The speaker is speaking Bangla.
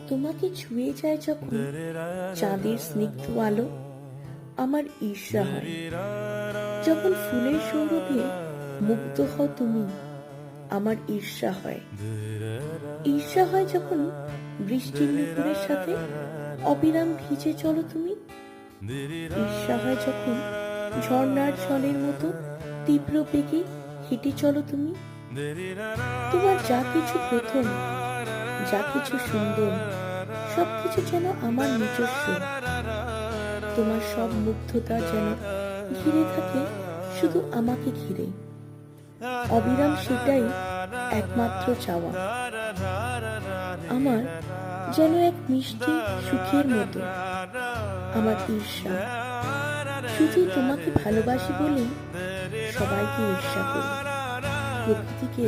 তোমাকে ছুঁয়ে যায় যখন চাঁদের স্নিগ্ধ আলো, আমার ঈর্ষা হয়। যখন ফুলের সৌরভে মুগ্ধ হও তুমি, আমার ঈর্ষা হয়। ঈর্ষা হয় যখন বৃষ্টির নুপুরের সাথে অবিরাম ভিজে চলো তুমি। ঈর্ষা হয় যখন ঝর্ণার জলের মতো তীব্র বেগে হেঁটে চলো তুমি। তোমার যা কিছু প্রথম, যা কিছু সুন্দর, সবকিছু যেন আমার নিজস্ব। তোমার সব মুগ্ধতা যেন ঘিরে থাকে শুধু আমাকে ঘিরে। অবিরাম সেটাই একমাত্র চাওয়া আমার, যেন এক মিষ্টি সুখের মতো। আমার ঈর্ষা শুধু তোমাকে ভালোবাসি বলেই সবাইকে ঈর্ষা করি, প্রকৃতিকে